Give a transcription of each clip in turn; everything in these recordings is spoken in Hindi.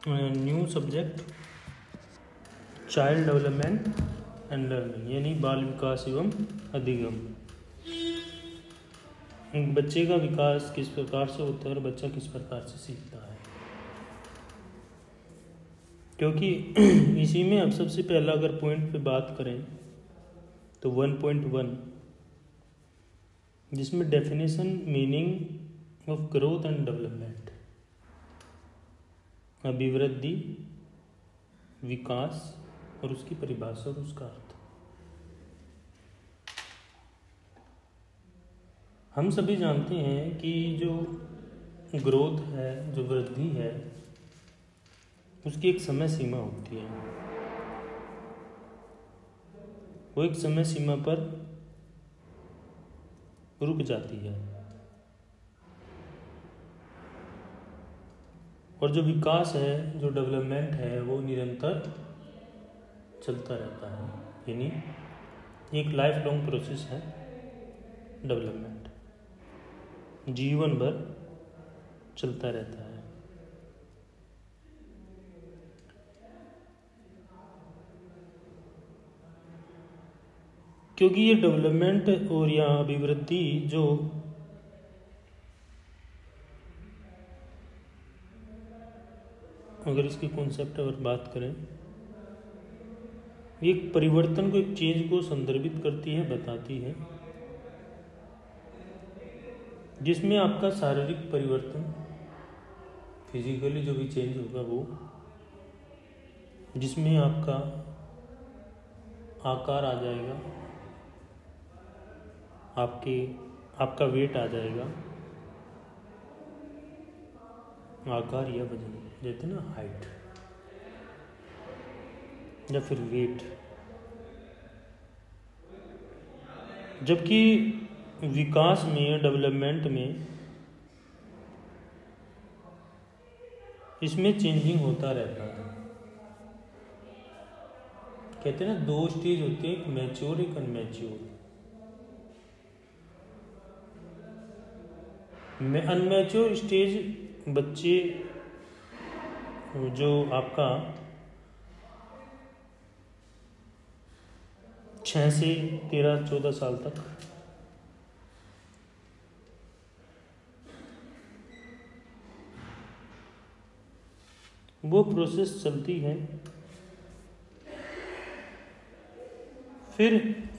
New subject child development and learning, यानी बाल विकास एवं अधिगम। एक बच्चे का विकास किस प्रकार से होता है और बच्चा किस प्रकार से सीखता है, क्योंकि इसी में अब सबसे पहला अगर पॉइंट पे बात करें तो 1.1, जिसमें definition meaning of growth and development, अभिवृद्धि, विकास और उसकी परिभाषा और उसका अर्थ। हम सभी जानते हैं कि जो ग्रोथ है, जो वृद्धि है, उसकी एक समय सीमा होती है। वो एक समय सीमा पर रुक जाती है और जो विकास है, जो डेवलपमेंट है, वो निरंतर चलता रहता है, यानी एक लाइफ लॉन्ग प्रोसेस है डेवलपमेंट, जीवन भर चलता रहता है। क्योंकि ये डेवलपमेंट और या अभिवृद्धि जो अगर इसकी कॉन्सेप्ट अगर बात करें, एक परिवर्तन को, एक चेंज को संदर्भित करती है, बताती है, जिसमें आपका शारीरिक परिवर्तन, फिजिकली जो भी चेंज होगा वो, जिसमें आपका आकार आ जाएगा, आपका वेट आ जाएगा, आकार या वजन कहते हैं ना, हाइट या फिर वेट। जबकि विकास में या डेवलपमेंट में इसमें चेंजिंग होता रहता है। कहते हैं ना, 2 स्टेज होते हैं, एक मैच्योर एक अनमैच्योर। अनमैच्योर स्टेज बच्चे जो आपका 6 से 13-14 साल तक, वो प्रोसेस चलती है। फिर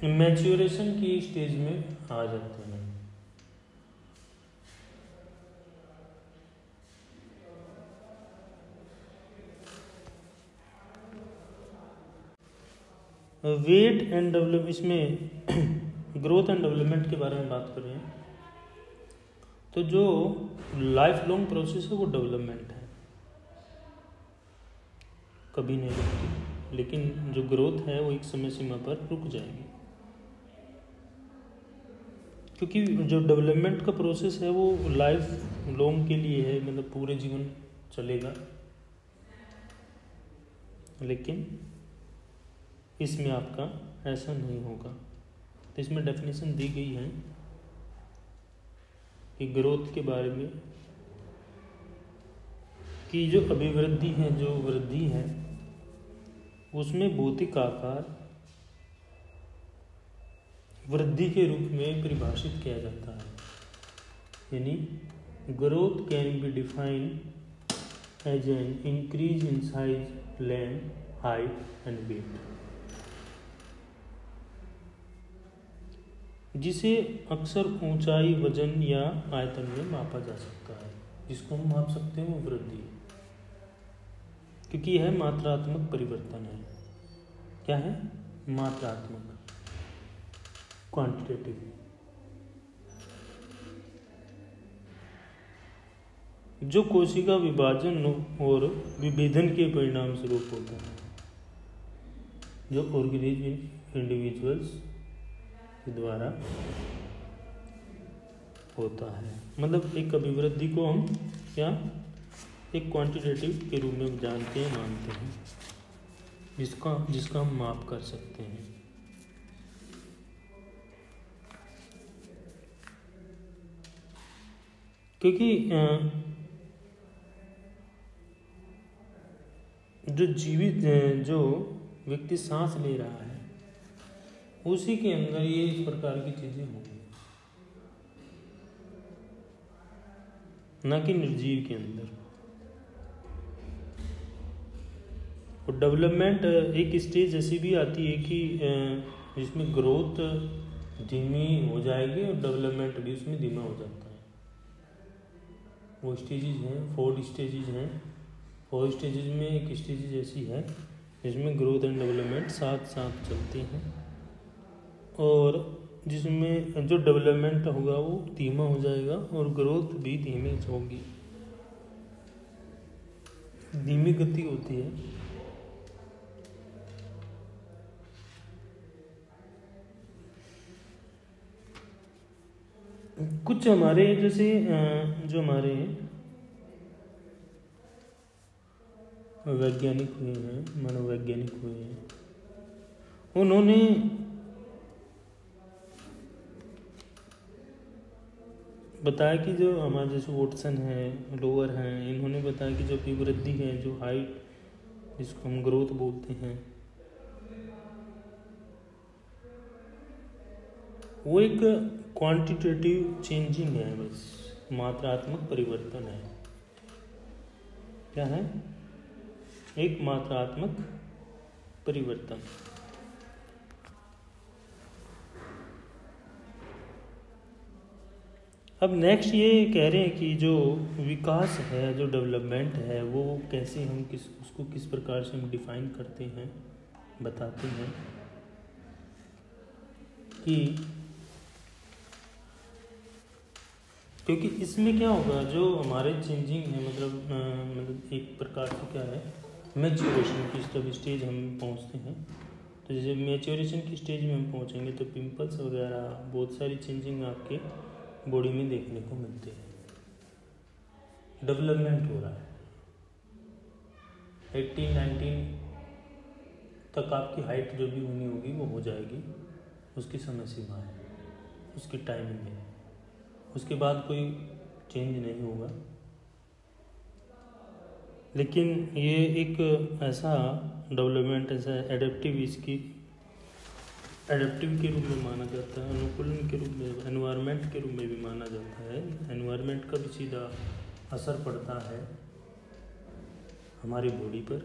मैच्योरेशन की स्टेज में आ जाते हैं। वेट एंड डेवलप, इसमें ग्रोथ एंड डेवलपमेंट के बारे में बात करें तो जो लाइफ लॉन्ग प्रोसेस है वो डेवलपमेंट है, कभी नहीं रुकती। लेकिन जो ग्रोथ है वो एक समय सीमा पर रुक जाएगी, क्योंकि जो डेवलपमेंट का प्रोसेस है वो लाइफ लॉन्ग के लिए है, मतलब पूरे जीवन चलेगा। लेकिन इसमें आपका ऐसा नहीं होगा। तो इसमें डेफिनेशन दी गई है कि ग्रोथ के बारे में, कि जो अभिवृद्धि है, जो वृद्धि है, उसमें भौतिक आकार वृद्धि के रूप में परिभाषित किया जाता है। यानी growth can be defined as an increase in size, length, height and weight, जिसे अक्सर ऊंचाई, वजन या आयतन में मापा जा सकता है। जिसको हम माप सकते हैं वो वृद्धि है, क्योंकि यह मात्रात्मक परिवर्तन है। क्या है? मात्रात्मक, क्वांटिटेटिव। जो कोशिका विभाजन और विभेदन के परिणाम स्वरूप होता है, जो ऑर्गेनिज्म इंडिविजुअल्स के द्वारा होता है। मतलब एक अभिवृद्धि को हम क्या एक क्वांटिटेटिव के रूप में जानते हैं, मानते हैं, जिसका हम माप कर सकते हैं। क्योंकि जो व्यक्ति सांस ले रहा है उसी के अंदर ये इस प्रकार की चीजें होंगी, न कि निर्जीव के अंदर। और डेवलपमेंट एक स्टेज ऐसी भी आती है कि जिसमें ग्रोथ धीमी हो जाएगी और डेवलपमेंट भी उसमें धीमा हो जाता है। वो स्टेजेस हैं, 4 स्टेजेस हैं। 4 स्टेजेस में एक स्टेजेस ऐसी है जिसमें ग्रोथ एंड डेवलपमेंट साथ साथ चलते हैं, और जिसमें जो डेवलपमेंट होगा वो धीमा हो जाएगा और ग्रोथ भी धीमी होगी, धीमी गति होती है। कुछ हमारे जैसे जो हमारे वैज्ञानिक हुए हैं, मनोवैज्ञानिक हुए हैं, उन्होंने बताया कि जो हमारे जैसे वोटसन है, लोअर हैं, इन्होंने बताया कि जो अभिवृद्धि है, जो हाइट जिसको हम ग्रोथ बोलते हैं, वो एक क्वांटिटेटिव चेंजिंग है, बस मात्रात्मक परिवर्तन है। क्या है? एक मात्रात्मक परिवर्तन। अब नेक्स्ट ये कह रहे हैं कि जो विकास है, जो डेवलपमेंट है, वो कैसे हम उसको किस प्रकार से हम डिफाइन करते हैं, बताते हैं कि क्योंकि इसमें क्या होगा, जो हमारे चेंजिंग है, मतलब एक प्रकार से क्या है, मैच्योरेशन की जब स्टेज हम पहुंचते हैं, तो जैसे मैच्योरेशन की स्टेज में हम पहुंचेंगे तो पिंपल्स वगैरह बहुत सारी चेंजिंग आपके बॉडी में देखने को मिलते हैं। डेवलपमेंट हो रहा है, 18-19 तक आपकी हाइट जो भी होनी होगी वो हो जाएगी, उसकी समय सीमा है, उसकी टाइमिंग है, उसके बाद कोई चेंज नहीं होगा। लेकिन ये एक ऐसा डेवलपमेंट, ऐसा एडेप्टिव के रूप में माना जाता है, अनुकूलन के रूप में, एनवायरनमेंट के रूप में भी माना जाता है। एनवायरनमेंट का भी सीधा असर पड़ता है हमारी बॉडी पर।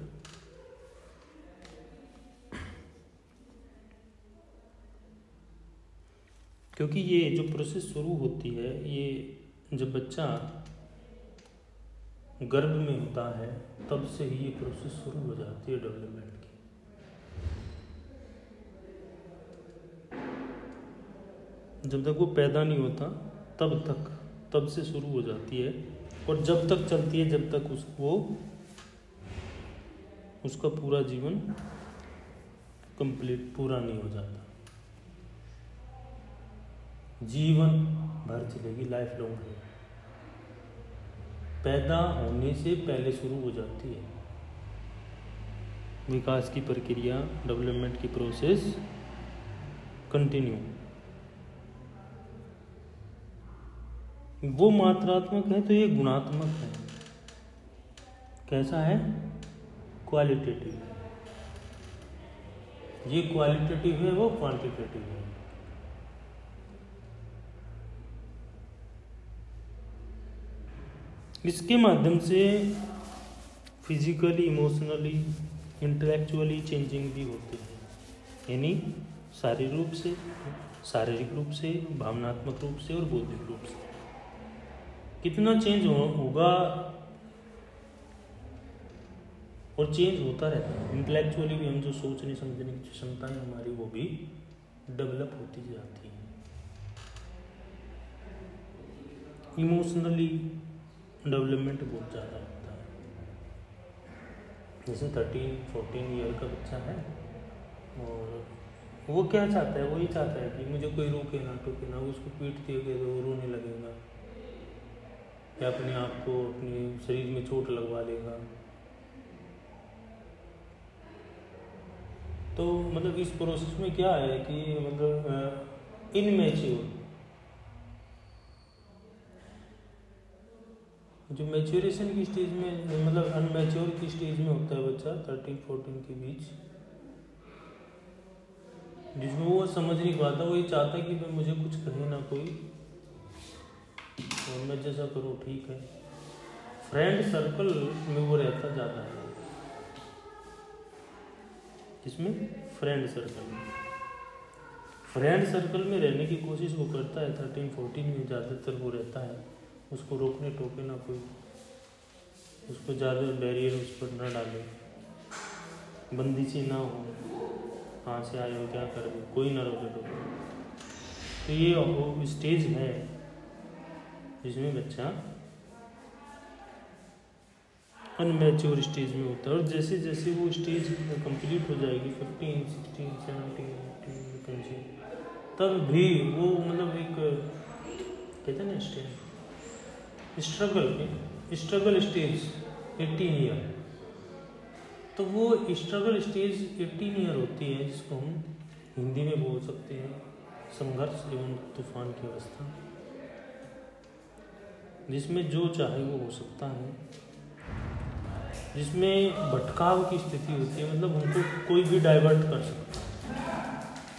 क्योंकि ये जो प्रोसेस शुरू होती है, ये जब बच्चा गर्भ में होता है तब से ही ये प्रोसेस शुरू हो जाती है डेवलपमेंट की। जब तक वो पैदा नहीं होता तब से शुरू हो जाती है, और जब तक चलती है जब तक उसका पूरा जीवन कंप्लीट पूरा नहीं हो जाता। जीवन भर चलेगी, लाइफ लॉन्ग है, पैदा होने से पहले शुरू हो जाती है विकास की प्रक्रिया, डेवलपमेंट की प्रोसेस कंटिन्यू। वो मात्रात्मक है तो ये गुणात्मक है। कैसा है? क्वालिटेटिव। ये क्वालिटेटिव है, वो क्वांटिटेटिव है। इसके माध्यम से फिजिकली, इमोशनली, इंटेलेक्चुअली चेंजिंग भी होती है, यानी शारीरिक रूप से, भावनात्मक रूप से और बौद्धिक रूप से कितना चेंज होगा, और चेंज होता रहता है। इंटेलेक्चुअली भी हम जो सोचने समझने की क्षमता है हमारी, वो भी डेवलप होती जाती है। इमोशनली डेवलपमेंट बहुत ज़्यादा होता है। जैसे 13-14 ईयर का बच्चा है और वो क्या चाहता है, वो ये चाहता है कि मुझे कोई रोके ना टोके ना, उसको पीट दिए तो वो रोने लगेगा या अपने आप को अपने शरीर में चोट लगवा लेगा। तो मतलब इस प्रोसेस में क्या है कि मतलब इनमैच्योर जो मैच्योरेशन की स्टेज में, मतलब अनमैच्योर की स्टेज में होता है बच्चा 13-14 के बीच, जिसमें वो समझ नहीं पाता, वो ये चाहता है कि भाई मुझे कुछ कहे ना कोई और मैं जैसा करूँ ठीक है। फ्रेंड सर्कल में वो रहता ज़्यादा है। इसमें फ्रेंड सर्कल में रहने की कोशिश वो करता है। 13-14 में ज़्यादातर वो रहता है। उसको रोकने टोके ना कोई, उसको ज़्यादा बैरियर उस पर ना डाले, बंदिशी ना हो, कहाँ से आए हो क्या कर रहे हो, कोई ना रोके टोके। तो ये वो स्टेज है जिसमें बच्चा अनमैच्योर स्टेज में होता है। और जैसे जैसे वो स्टेज कंप्लीट हो जाएगी 15, 16, 17, 18, 20, तब भी वो मतलब एक कहते हैं ना स्टेज स्ट्रगल स्टेज 18 ईयर, तो वो स्ट्रगल स्टेज 18 ईयर होती है, जिसको हम हिंदी में बोल सकते हैं संघर्ष एवं तूफान की अवस्था, जिसमें जो चाहे वो हो सकता है, जिसमें भटकाव की स्थिति होती है, मतलब उनको कोई भी डाइवर्ट कर सकता है।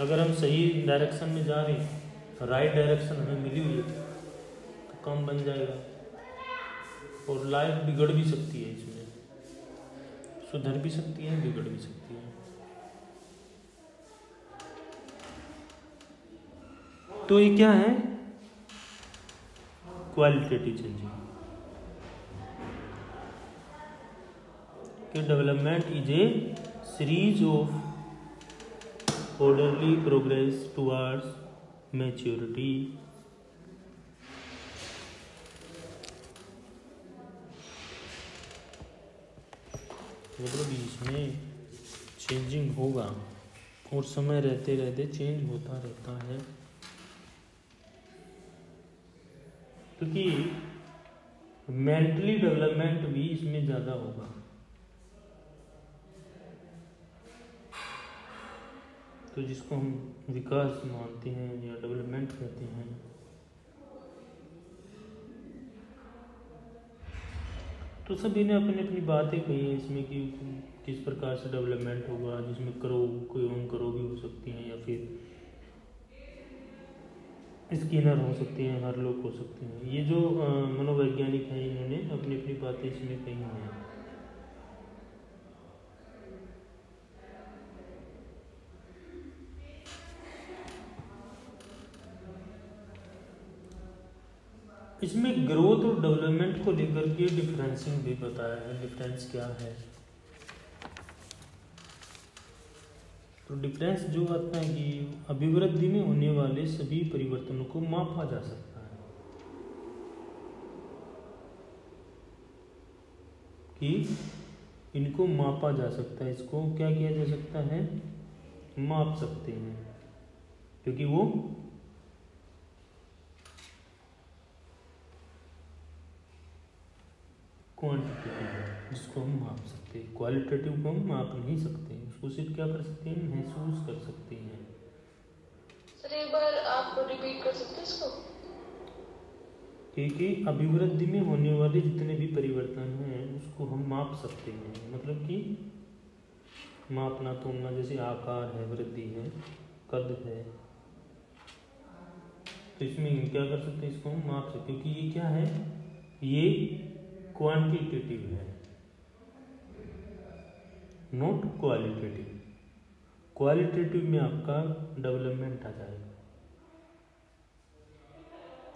अगर हम सही डायरेक्शन में जा रहे हैं, राइट डायरेक्शन हमें मिली हुई है, तो काम बन जाएगा। और लाइफ बिगड़ भी सकती है, इसमें सुधर भी सकती है, बिगड़ भी सकती है। तो ये क्या है? Qualitative changing. कि development is a series of orderly progress towards maturity। मतलब इसमें चेंजिंग होगा और समय रहते रहते चेंज होता रहता है, क्योंकि मेंटली डेवलपमेंट भी इसमें ज़्यादा होगा। तो जिसको हम विकास मानते हैं या डेवलपमेंट कहते हैं, तो सभी ने अपनी अपनी बातें कही है इसमें कि किस प्रकार से डेवलपमेंट होगा, जिसमें कोई ओम करो भी हो सकती हैं, या फिर स्किनर हो सकती हैं, हर लोग हो सकते हैं। ये जो मनोवैज्ञानिक हैं, इन्होंने अपनी अपनी बातें इसमें कही हैं। इसमें ग्रोथ और डेवलपमेंट को लेकर के डिफरेंसिंग भी बताया है। डिफरेंस क्या है? तो डिफरेंस जो आता है कि अभिवृद्धि में होने वाले सभी परिवर्तनों को मापा जा सकता है, कि इनको मापा जा सकता है। इसको क्या किया जा सकता है? माप सकते हैं, क्योंकि वो क्वांटिटेटिव है, जिसको हम माप सकते हैं। क्वालिटेटिव को हम माप नहीं सकते, उसको सिर्फ क्या कर सकते हैं? महसूस कर सकते हैं। सर एक बार आप रिपीट कर सकते हैं इसको? क्योंकि अभिवृद्धि में होने वाले जितने भी परिवर्तन हैं उसको हम माप सकते हैं। मतलब कि मापना तोलना, जैसे आकार है, वृद्धि है, कद है, तो इसमें क्या कर सकते हैं? इसको हम माप सकते, क्योंकि ये क्या है? ये क्वांटिटेटिव है, नॉट क्वालिटेटिव। क्वालिटेटिव में आपका डेवलपमेंट आ जाएगा,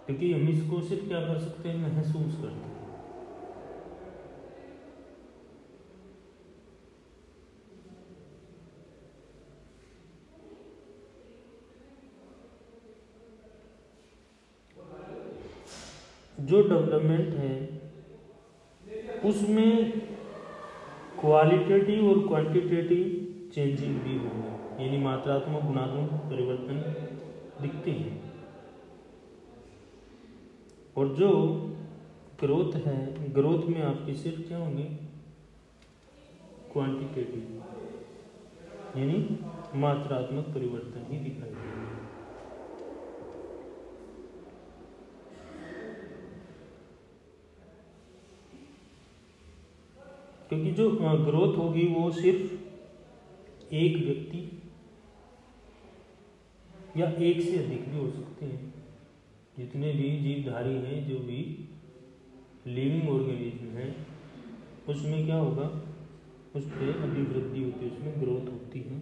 क्योंकि हम इसको सिर्फ क्या कर सकते हैं? महसूस करते हैं। जो डेवलपमेंट है उसमें क्वालिटेटिव और क्वांटिटेटिव चेंजिंग भी होगी, यानी मात्रात्मक गुणात्मक परिवर्तन दिखते हैं। और जो ग्रोथ है, ग्रोथ में आपकी सिर्फ क्या होंगे? क्वांटिटेटिव, यानी मात्रात्मक परिवर्तन ही दिखाई देंगे। जो ग्रोथ होगी वो सिर्फ एक व्यक्ति या एक से अधिक भी हो सकते हैं। जितने भी जीवधारी हैं, जो भी लिविंग ऑर्गेनिज्म हैं, उसमें क्या होगा, उस पर अभिवृद्धि होती है, उसमें ग्रोथ होती है,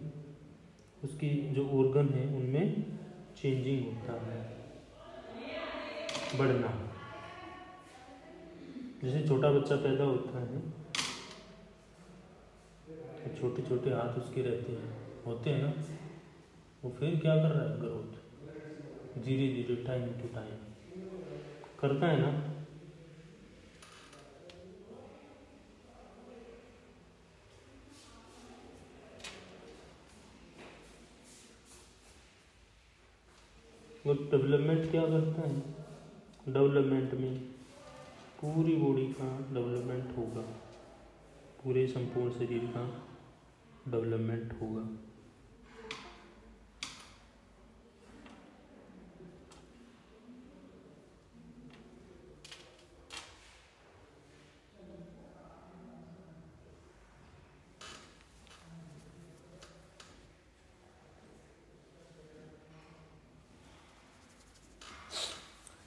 उसकी जो ऑर्गन है उनमें चेंजिंग होता है, बढ़ना। जैसे छोटा बच्चा पैदा होता है तो छोटे छोटे हाथ उसके रहते हैं, होते हैं ना, वो फिर क्या कर रहा है, ग्रोथ धीरे धीरे टाइम टू टाइम करता है ना। वो डेवलपमेंट क्या करता है, डेवलपमेंट में पूरी बॉडी का डेवलपमेंट होगा, पूरे संपूर्ण शरीर का डेवलपमेंट होगा।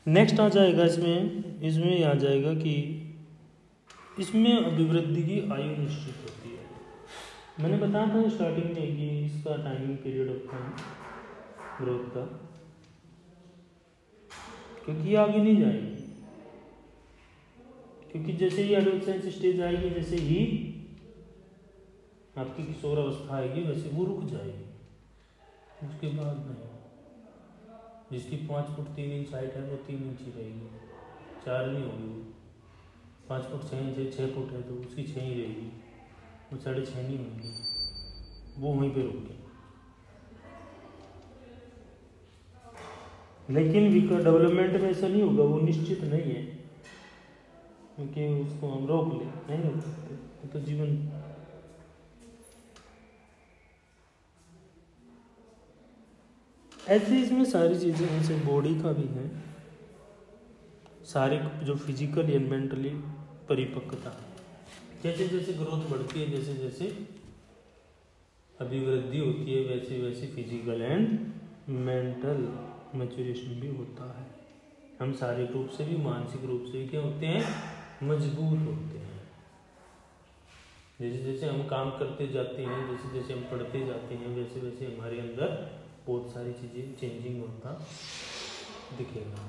नेक्स्ट आ जाएगा इसमें आ जाएगा कि इसमें अभिवृद्धि की आयु निश्चित होती है। मैंने बताया था स्टार्टिंग में कि इसका टाइमिंग पीरियड होता है ग्रोथ का, क्योंकि आगे नहीं जाएगी, क्योंकि जैसे ही एडोलसेंस स्टेज आएगी, जैसे ही आपकी किशोर अवस्था आएगी, वैसे वो रुक जाएगी, उसके बाद नहीं। जिसकी 5 फुट 3 इंच हाइट है वो 3 इंच ही रहेगी, 4 नहीं होगी। वो 5 फुट 6 इंच है, 6 फुट है तो उसकी 6 ही रहेगी, वो 6.5 नहीं होगी, वो वहीं पे रुक गई। लेकिन डेवलपमेंट में ऐसा नहीं होगा, वो निश्चित नहीं है, क्योंकि उसको हम रोक ले नहीं रोक सकते, तो जीवन ऐसे। इसमें सारी चीज़ें ऐसे बॉडी का भी है, सारे जो फिजिकल एंड मेंटली परिपक्वता, जैसे जैसे ग्रोथ बढ़ती है, जैसे जैसे अभिवृद्धि होती है, वैसे वैसे फिजिकल एंड मेंटल मैच्योरेशन भी होता है। हम शारीरिक रूप से भी मानसिक रूप से भी क्या होते हैं, मजबूत होते हैं। जैसे जैसे हम काम करते जाते हैं, जैसे जैसे हम पढ़ते जाते हैं, वैसे वैसे हमारे अंदर बहुत सारी चीज़ें चेंजिंग होता दिखेगा।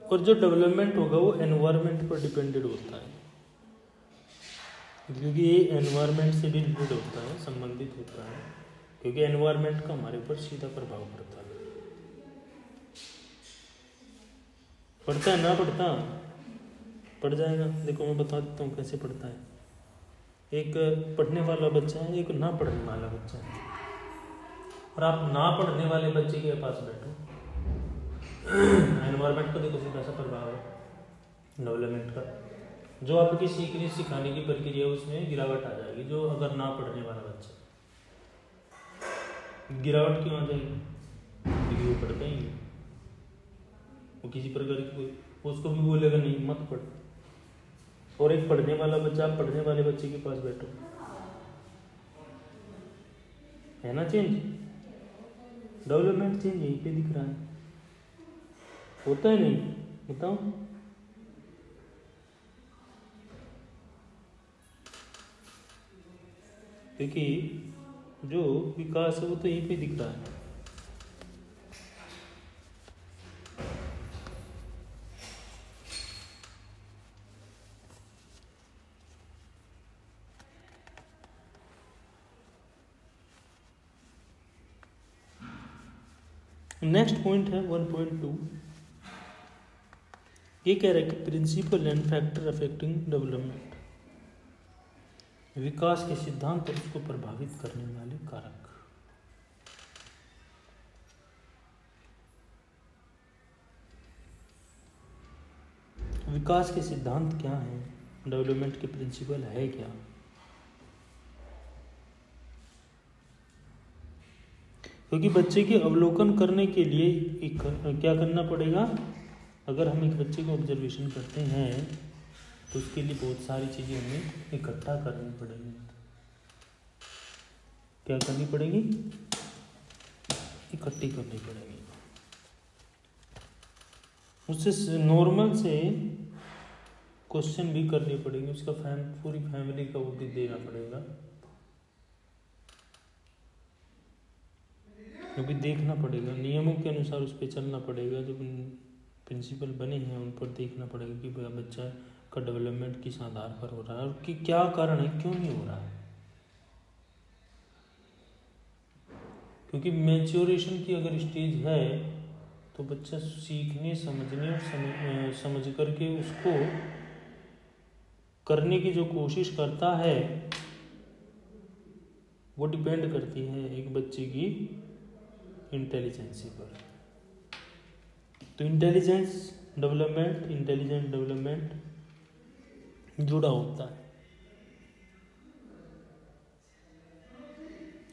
और जो डेवलपमेंट होगा वो एनवायरनमेंट पर डिपेंडेड होता है, क्योंकि ये एनवायरनमेंट से भी रिलेटेड होता है, संबंधित होता है, क्योंकि एनवायरनमेंट का हमारे ऊपर सीधा प्रभाव पड़ता है। पड़ता है ना, पड़ जाएगा। देखो मैं बता देता हूँ कैसे पड़ता है। एक पढ़ने वाला बच्चा है, एक ना पढ़ने वाला बच्चा है, और आप ना पढ़ने वाले बच्चे के पास बैठो, एनवायरनमेंट का देखो सीधा सा प्रभाव है डेवलपमेंट का। जो आपकी सीखने सिखाने की प्रक्रिया उसमें गिरावट आ जाएगी। जो अगर ना पढ़ने वाला बच्चा, गिरावट क्यों आ जाएगी, क्योंकि वो पढ़ता ही नहीं, वो किसी प्रकार की उसको भी बोलेगा नहीं मत पढ़। और एक पढ़ने वाला बच्चा, आप पढ़ने वाले बच्चे के पास बैठो, है ना चेंज, डेवलपमेंट चेंज यहीं पे दिख रहा है, होता है नहीं, बताओ। क्योंकि जो विकास है वो तो यहीं पे दिख रहा है। नेक्स्ट पॉइंट है 1.2। ये कह रहा है कि principle and factor affecting development, विकास के सिद्धांत और उसको प्रभावित करने वाले कारक। विकास के सिद्धांत क्या है, डेवलपमेंट के प्रिंसिपल है क्या। क्योंकि बच्चे के अवलोकन करने के लिए क्या करना पड़ेगा, अगर हम एक बच्चे को ऑब्जर्वेशन करते हैं तो उसके लिए बहुत सारी चीज़ें हमें इकट्ठा करनी पड़ेगी। क्या करनी पड़ेगी? इकट्ठी करनी पड़ेगी। उससे नॉर्मल से क्वेश्चन भी करनी पड़ेगी, उसका पूरी फैमिली का वो भी देना पड़ेगा, क्योंकि देखना पड़ेगा, नियमों के अनुसार उस पर चलना पड़ेगा। जो प्रिंसिपल बने हैं उन पर देखना पड़ेगा कि बच्चा का डेवलपमेंट किस आधार पर हो रहा है और कि क्या कारण है, क्यों नहीं हो रहा है। क्योंकि मैच्योरेशन की अगर स्टेज है तो बच्चा सीखने, समझने और समझ करके उसको करने की जो कोशिश करता है वो डिपेंड करती है एक बच्चे की इंटेलिजेंसी पर। तो इंटेलिजेंट डेवलपमेंट जुड़ा होता है।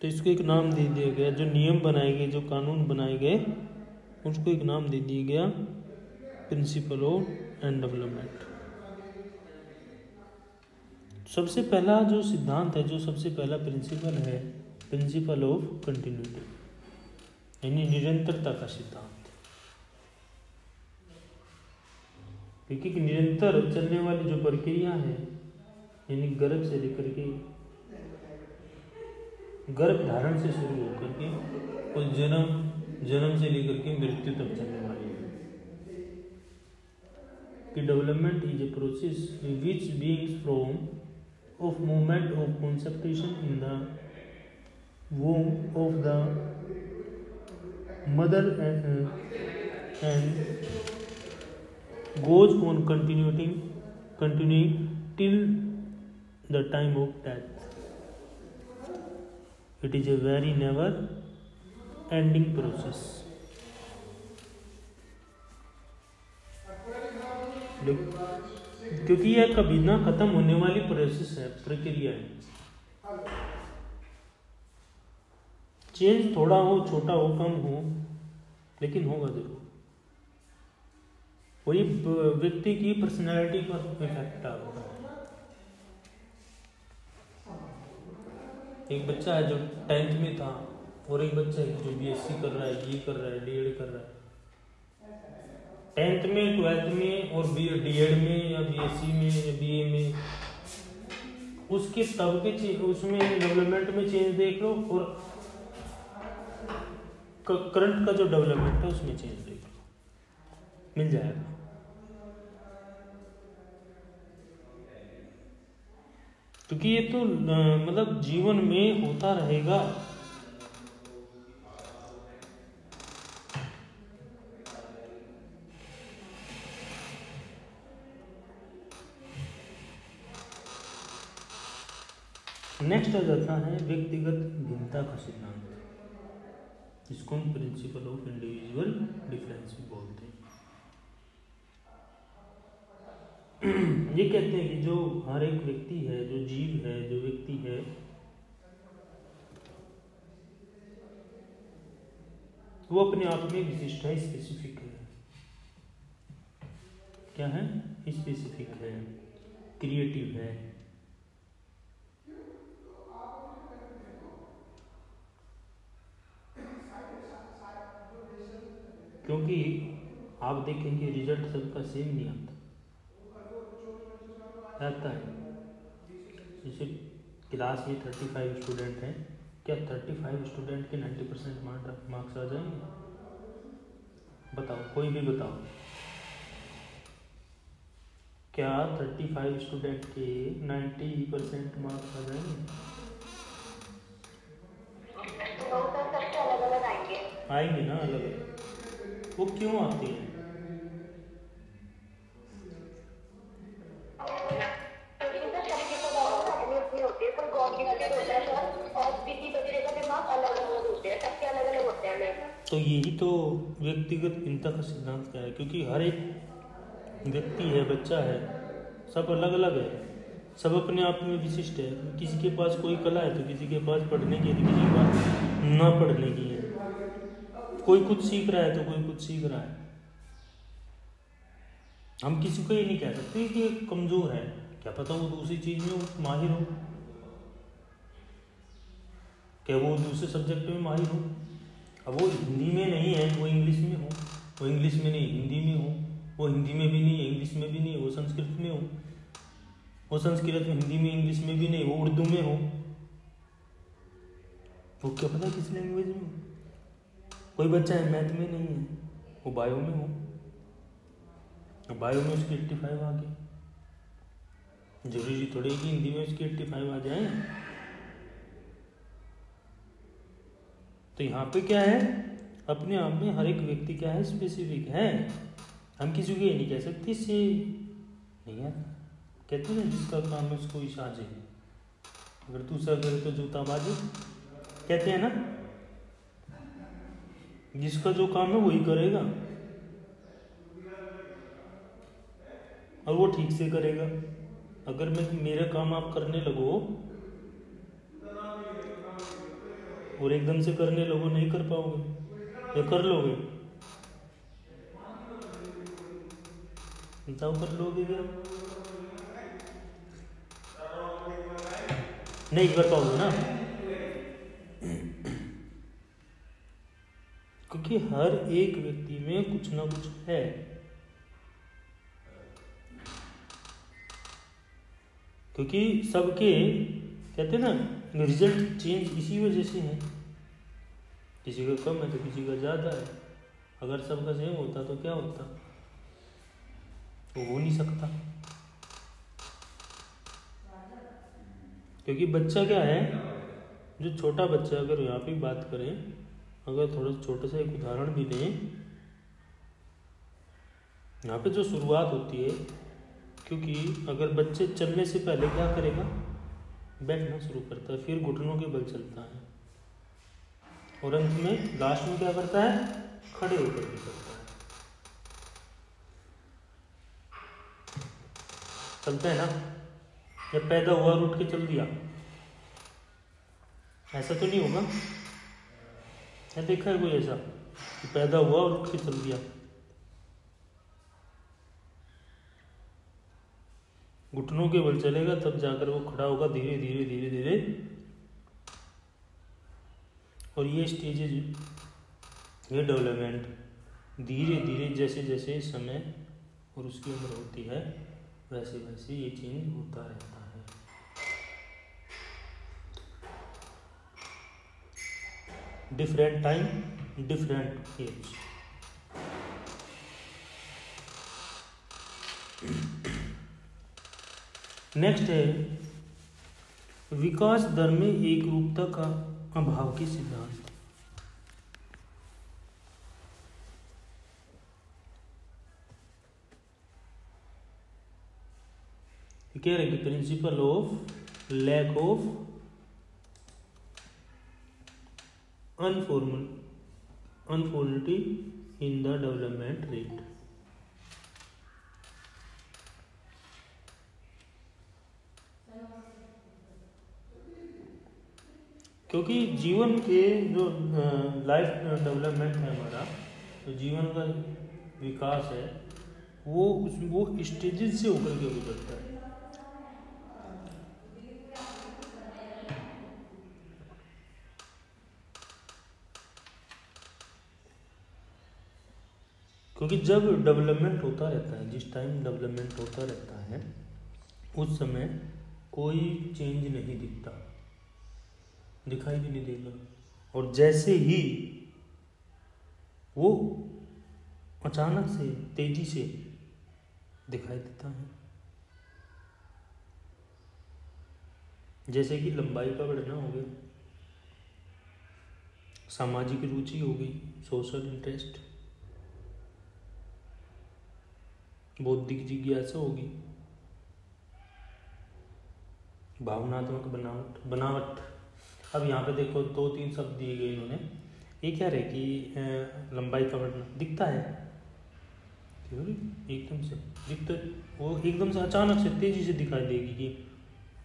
तो इसको एक नाम दे दिया गया, जो नियम बनाए गए, जो कानून बनाए गए, उसको एक नाम दे दिया गया प्रिंसिपल ऑफ एंड डेवलपमेंट। सबसे पहला जो सिद्धांत है, जो सबसे पहला प्रिंसिपल है, प्रिंसिपल ऑफ कंटिन्यूटी, यानी निरंतरता का सिद्धांत। क्योंकि निरंतर चलने वाली जो प्रक्रिया है, यानी गर्भ से लेकर के गर्भ धारण से शुरू होकर के और जन्म से लेकर के मृत्यु तक चलने वाली है कि development is a process which beings from of movement of conception in the womb of the mother and goes on continuing till the time of death. It is a very never ending process. क्योंकि यह कभी ना खत्म होने वाली प्रोसेस है, प्रक्रिया है। चेंज थोड़ा हो, छोटा हो, कम हो, लेकिन होगा जरूर। वही व्यक्ति की पर्सनैलिटी पर इफेक्ट होगा। एक बच्चा है जो 10th में था और एक बच्चा है जो BSc कर रहा है, BA कर रहा है, DED कर रहा है। 10th में, 12th में और DED में या BSc में या BA में, उसके तब के उसमें डेवलपमेंट में चेंज देख लो और करंट का जो डेवलपमेंट है उसमें चेंज देख लो, मिल जाएगा। क्योंकि ये तो मतलब जीवन में होता रहेगा। नेक्स्ट आ जाता है व्यक्तिगत भिन्नता का सिद्धांत, जिसको हम प्रिंसिपल ऑफ इंडिविजुअल डिफरेंस भी बोलते हैं। ये कहते हैं कि जो हर एक व्यक्ति है, जो जीव है, जो व्यक्ति है, वो अपने आप में विशिष्ट है, स्पेसिफिक है। क्या है? स्पेसिफिक है, क्रिएटिव है। क्योंकि आप देखेंगे रिजल्ट सबका सेम नहीं आता है। जैसे क्लास में 35 स्टूडेंट हैं, क्या 35 स्टूडेंट के 90% मार्क्स आ जाएंगे? बताओ, कोई भी बताओ। क्या 35 स्टूडेंट के 90% मार्क्स आ जाएंगे? आएंगे ना, अलग अलग। वो क्यों आती है? तो यही तो व्यक्तिगत भिन्नता का सिद्धांत क्या है। क्योंकि हर एक व्यक्ति है, बच्चा है, सब अलग अलग है, सब अपने आप में विशिष्ट है। किसी के पास कोई कला है तो किसी के पास पढ़ने की है, तो किसी के पास ना पढ़ने की है। कोई कुछ सीख रहा है तो कोई कुछ सीख रहा है। हम किसी को ये नहीं कह सकते कि ये कमज़ोर है, क्या पता वो दूसरी चीज़ में वो माहिर हो, क्या वो दूसरे सब्जेक्ट में माहिर हो। अब वो हिंदी में नहीं है, वो इंग्लिश में हो, वो इंग्लिश में नहीं हिंदी में हो, वो हिंदी में भी नहीं है इंग्लिश में भी नहीं, वो संस्कृत में हो, वो संस्कृत में हिंदी में इंग्लिश में भी नहीं, वो उर्दू में हो, वो क्या पता किस लैंग्वेज में हो। कोई बच्चा है मैथ में नहीं है, वो बायो में हो, बायो में उसकी 85 आ गई, जरूरी थोड़ी कि हिंदी में उसकी 85 आ जाए। तो यहाँ पे क्या है, अपने आप में हर एक व्यक्ति क्या है, स्पेसिफिक है। हम किसी को ये नहीं कह सकते इससे नहीं है, कहते हैं जिसका काम है उसको ही साझे, अगर दूसरा करे तो जूताबाजी, कहते हैं ना, जिसका जो काम है वही करेगा और वो ठीक से करेगा। अगर मेरा काम आप करने लगो और एकदम से करने लगो, नहीं कर पाओगे, या कर लोगे, बताओ कर लोगे क्या, नहीं कर पाओगे ना, क्योंकि हर एक व्यक्ति में कुछ ना कुछ है। क्योंकि सबके कहते हैं ना रिजल्ट चेंज इसी वजह से है, किसी का कम है तो किसी का ज़्यादा है। अगर सबका सेम होता तो क्या होता, वो हो नहीं सकता। क्योंकि बच्चा क्या है, जो छोटा बच्चा, अगर यहाँ पे बात करें, अगर थोड़ा छोटा सा एक उदाहरण भी लें, यहाँ पे जो शुरुआत होती है, क्योंकि अगर बच्चे चलने से पहले क्या करेगा, बैठना शुरू करता है, फिर घुटनों के बल चलता है, और अंत में लास्ट में क्या करता है, खड़े होकर भी करता है, चलता है ना। जब पैदा हुआ और उठ के चल दिया, ऐसा तो नहीं होगा, क्या देखा है कोई ऐसा कि पैदा हुआ और उठ के चल दिया? घुटनों के बल चलेगा तब जाकर वो खड़ा होगा, धीरे धीरे धीरे धीरे। और ये स्टेजेज, ये डेवलपमेंट धीरे धीरे जैसे जैसे समय और उसकी उम्र होती है वैसे वैसे ये चेंज होता रहता है। Different time, different age. Next है विकास दर में एक रूपता का अभाव के सिद्धांत। कह रहे कि principle of lack of uniformity in the development rate. क्योंकि जीवन के जो लाइफ डेवलपमेंट है हमारा, तो जीवन का विकास है वो स्टेजेस से होकर के गुजरता है। क्योंकि जब डेवलपमेंट होता रहता है, जिस टाइम डेवलपमेंट होता रहता है उस समय कोई चेंज नहीं दिखता, दिखाई भी नहीं देगा, और जैसे ही वो अचानक से तेजी से दिखाई देता है, जैसे कि लंबाई का बढ़ना हो गया, सामाजिक रुचि हो गई, सोशल इंटरेस्ट, बौद्धिक जिज्ञासा होगी, भावनात्मक बनावट। अब यहाँ पे देखो 2-3 शब्द दिए गए इन्होंने, ये क्या रहे कि लंबाई का बढ़ना दिखता है, एकदम से दिखता, वो एकदम से अचानक से तेजी से दिखाई देगी कि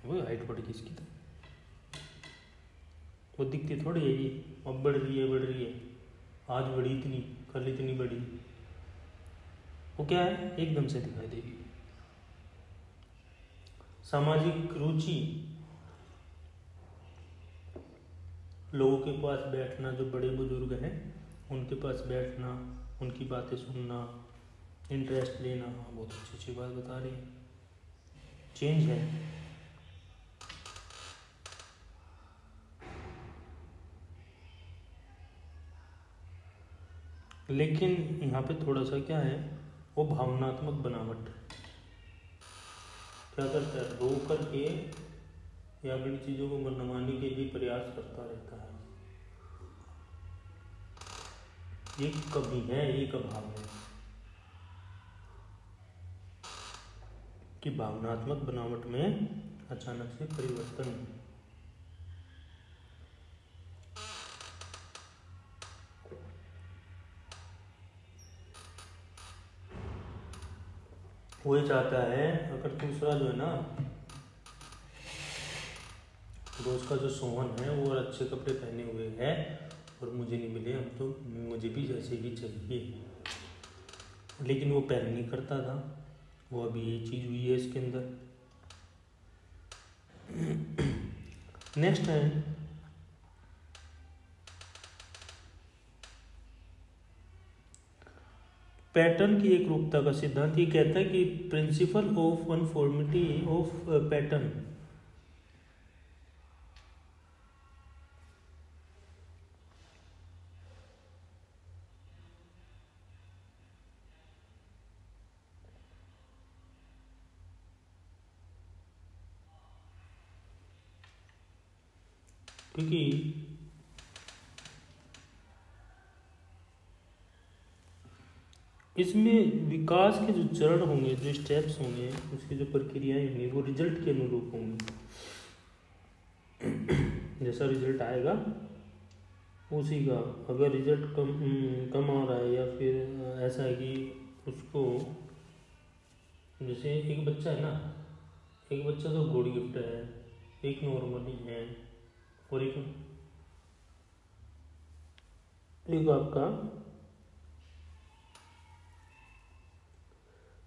वो हाइट बढ़ गई इसकी, तो वो दिखती थोड़ी है कि अब बढ़ रही है, आज बढ़ी इतनी, कल इतनी बढ़ी, वो क्या है, एकदम से दिखाई देगी। सामाजिक रुचि, लोगों के पास बैठना, जो बड़े बुजुर्ग हैं उनके पास बैठना, उनकी बातें सुनना, इंटरेस्ट लेना, बहुत अच्छी बात बता रही है, चेंज है। लेकिन यहाँ पे थोड़ा सा क्या है, वो भावनात्मक बनावट क्या करता है, रो करके या फिर चीज़ों को मनमाने के लिए प्रयास करता रहता है। ये कमी है, एक अभाव है कि भावनात्मक बनावट में अचानक से परिवर्तन। वो ये चाहता है, अगर दूसरा जो है ना, दोस्त का जो सोहन है वो अच्छे कपड़े पहने हुए है और मुझे नहीं मिले, अब तो मुझे भी जैसे ही चाहिए, लेकिन वो पहन नहीं करता था, वो अभी ये चीज़ हुई है इसके अंदर। नेक्स्ट है पैटर्न की एक रूपता का सिद्धांत। ये कहता है कि principle of uniformity of pattern, क्योंकि इसमें विकास के जो चरण होंगे, जो स्टेप्स होंगे, उसकी जो प्रक्रियाएं होंगी, वो रिजल्ट के अनुरूप होंगी। जैसा रिजल्ट आएगा उसी का, अगर रिजल्ट कम आ रहा है या फिर ऐसा है कि उसको, जैसे एक बच्चा है ना, एक बच्चा तो गुड गिफ्ट है, एक नॉर्मली है, और एक आपका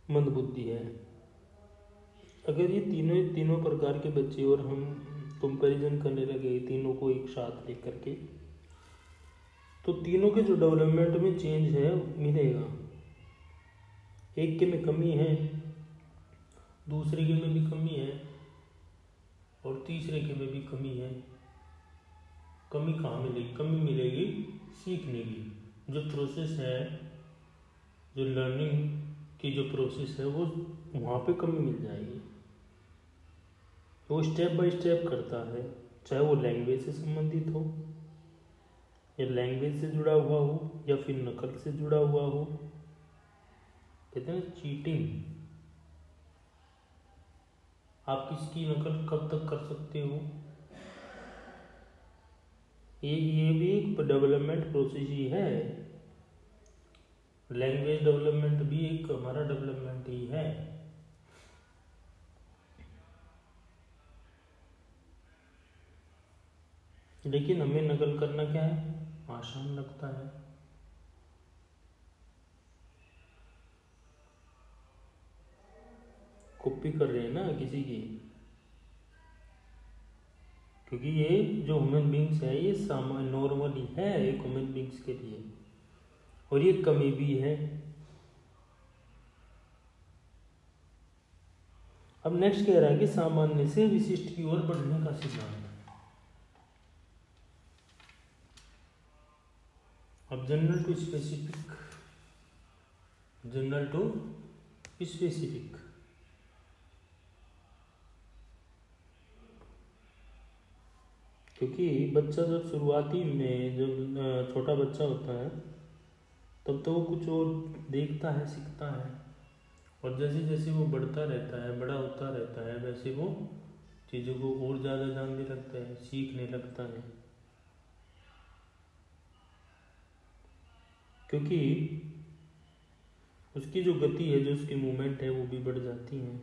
मंदबुद्धि है। अगर ये तीनों प्रकार के बच्चे और हम कंपैरिजन करने लगे तीनों को एक साथ लेकर के, तो तीनों के जो डेवलपमेंट में चेंज है मिलेगा। एक के में कमी है, दूसरे के में भी कमी है, और तीसरे के में भी कमी है। कमी कहाँ मिलेगी? कमी मिलेगी सीखने की। जो प्रोसेस है, जो लर्निंग की जो प्रोसेस है, वो वहाँ पे कमी मिल जाएगी। वो स्टेप बाय स्टेप करता है, चाहे वो लैंग्वेज से संबंधित हो या लैंग्वेज से जुड़ा हुआ हो या फिर नकल से जुड़ा हुआ हो। कहते हैं चीटिंग, आप किसकी नकल कब तक कर सकते हो? ये भी एक डेवलपमेंट प्रोसेस ही है। लैंग्वेज डेवलपमेंट भी एक हमारा डेवलपमेंट ही है। लेकिन हमें नकल करना क्या है, आसान लगता है। कॉपी कर रहे हैं ना किसी की, क्योंकि ये जो ह्यूमन बींग्स है ये नॉर्मली है एक ह्यूमन बींग्स के लिए, और ये कमी भी है। अब नेक्स्ट कह रहा है कि सामान्य से विशिष्ट की ओर बढ़ने का सिद्धांत। अब general to specific, general to specific. क्योंकि बच्चा जब शुरुआती में, जब छोटा बच्चा होता है, तब तो वो कुछ और देखता है, सीखता है, और जैसे जैसे वो बढ़ता रहता है, बड़ा होता रहता है, वैसे वो चीज़ों को और ज़्यादा जानने लगता है, सीखने लगता है। क्योंकि उसकी जो गति है, जो उसकी मूवमेंट है, वो भी बढ़ जाती है,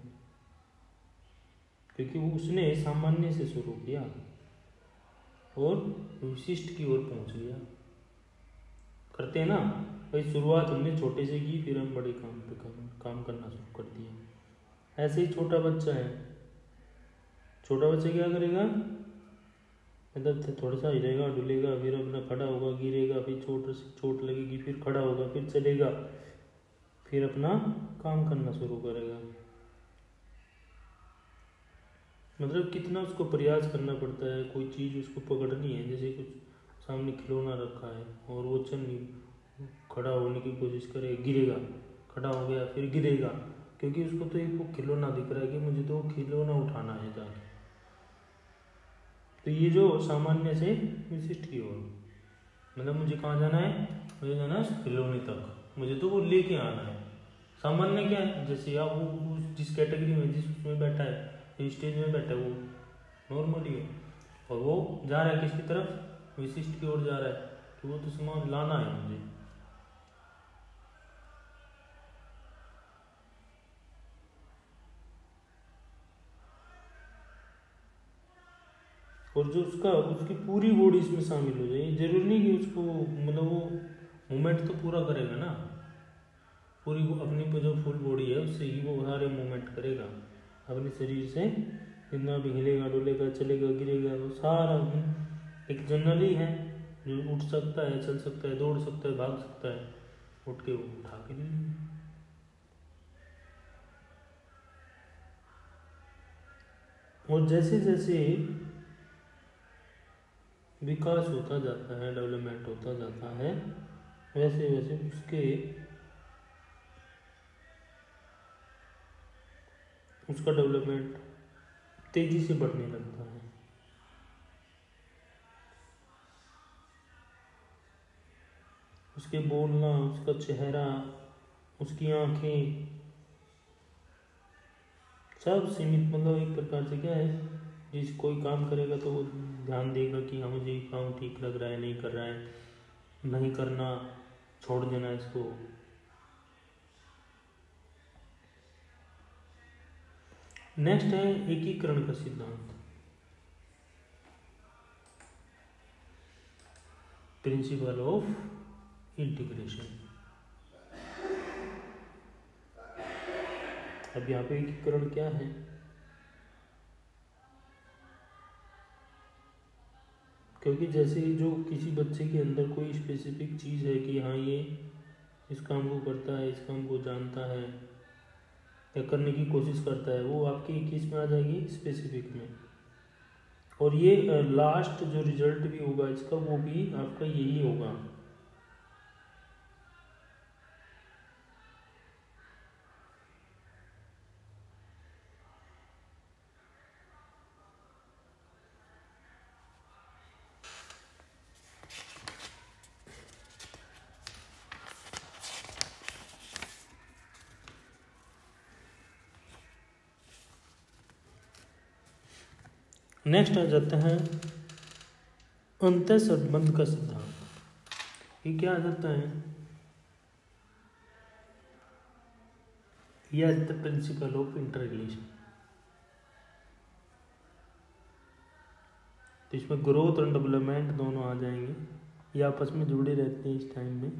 क्योंकि वो उसने सामान्य से शुरू किया और विशिष्ट की ओर पहुंच गया। करते हैं ना, भाई शुरुआत हमने छोटे से की, फिर हम बड़े काम पे काम करना शुरू कर दिया। ऐसे ही छोटा बच्चा है, छोटा बच्चा क्या करेगा, मतलब थोड़ा सा हिलेगा डुलेगा, फिर अपना खड़ा होगा, गिरेगा, फिर चोट लगेगी, फिर खड़ा होगा, फिर चलेगा, फिर अपना काम करना शुरू करेगा। मतलब कितना उसको प्रयास करना पड़ता है, कोई चीज़ उसको पकड़नी है, जैसे कुछ सामने खिलौना रखा है और वो चल नहीं, खड़ा होने की कोशिश करेगा, गिरेगा, खड़ा हो गया, फिर गिरेगा, क्योंकि उसको तो एक वो खिलौना दिख रहा है कि मुझे तो खिलौना उठाना है जाके। तो ये जो सामान्य से विशिष्ट की ओर, मतलब मुझे कहाँ जाना है, मुझे जाना है खिलौने तक, मुझे तो वो लेके आना है। सामान्य क्या है, जैसे आप वो जिस कैटेगरी में जिस उसमें बैठा है, जिस स्टेज में बैठा है, वो नॉर्मली है, और वो जा रहा है किसकी तरफ, विशिष्ट की ओर जा रहा है, कि वो तो सामान लाना है मुझे। और जो उसकी पूरी बॉडी इसमें शामिल हो जाए, जरूरी नहीं कि उसको मतलब वो मूवमेंट तो पूरा करेगा ना, पूरी अपनी जो फुल बॉडी है उससे ही वो सारे मूवमेंट करेगा अपने शरीर से, जितना भी हिलेगा डुलेगा चलेगा गिरेगा, वो सारा एक जनरली है जो उठ सकता है, चल सकता है, दौड़ सकता है, भाग सकता है, उठ के वो उठा के ले लेंगे। और जैसे जैसे विकास होता जाता है, डेवलपमेंट होता जाता है, वैसे वैसे उसका डेवलपमेंट तेजी से बढ़ने लगता है। उसके बोलना, उसका चेहरा, उसकी आंखें, सब सीमित, मतलब एक प्रकार से क्या है, जिस कोई काम करेगा तो वो ध्यान देगा कि हाँ मुझे ये काम ठीक लग रहा है, नहीं कर रहा है, नहीं करना, छोड़ देना इसको। नेक्स्ट है एकीकरण का सिद्धांत, प्रिंसिपल ऑफ इंटीग्रेशन। अब यहाँ पे एकीकरण क्या है, क्योंकि जैसे जो किसी बच्चे के अंदर कोई स्पेसिफिक चीज़ है कि हाँ ये इस काम को करता है, इस काम को जानता है या करने की कोशिश करता है, वो आपकी किस में आ जाएगी, स्पेसिफिक में। और ये लास्ट जो रिजल्ट भी होगा इसका, वो भी आपका यही होगा। नेक्स्ट आ जाता है अंतः संबंध का सिद्धांत। ये क्या आ जाता है, यह the principle of inter relation. तो इसमें ग्रोथ और डेवलपमेंट दोनों आ जाएंगे, ये आपस में जुड़े रहते हैं इस टाइम में,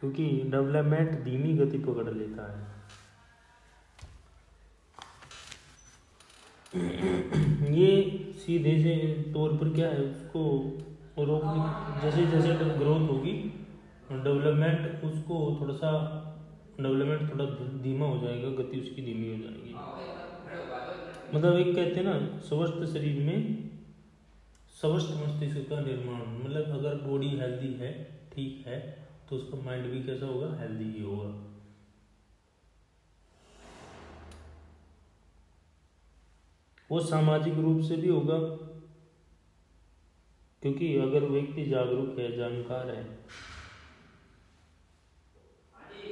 क्योंकि डेवलपमेंट धीमी गति पकड़ लेता है। ये सीधे से तौर पर क्या है, उसको रोकने, जैसे जैसे ग्रोथ होगी डेवलपमेंट उसको डेवलपमेंट थोड़ा धीमा हो जाएगा, गति उसकी धीमी हो जाएगी। मतलब एक कहते हैं ना, स्वस्थ शरीर में स्वस्थ मस्तिष्क का निर्माण, मतलब अगर बॉडी हेल्दी है, ठीक है, तो उसका माइंड भी कैसा होगा, हेल्दी ही होगा। वो सामाजिक रूप से भी होगा, क्योंकि अगर व्यक्ति जागरूक है, जानकार है,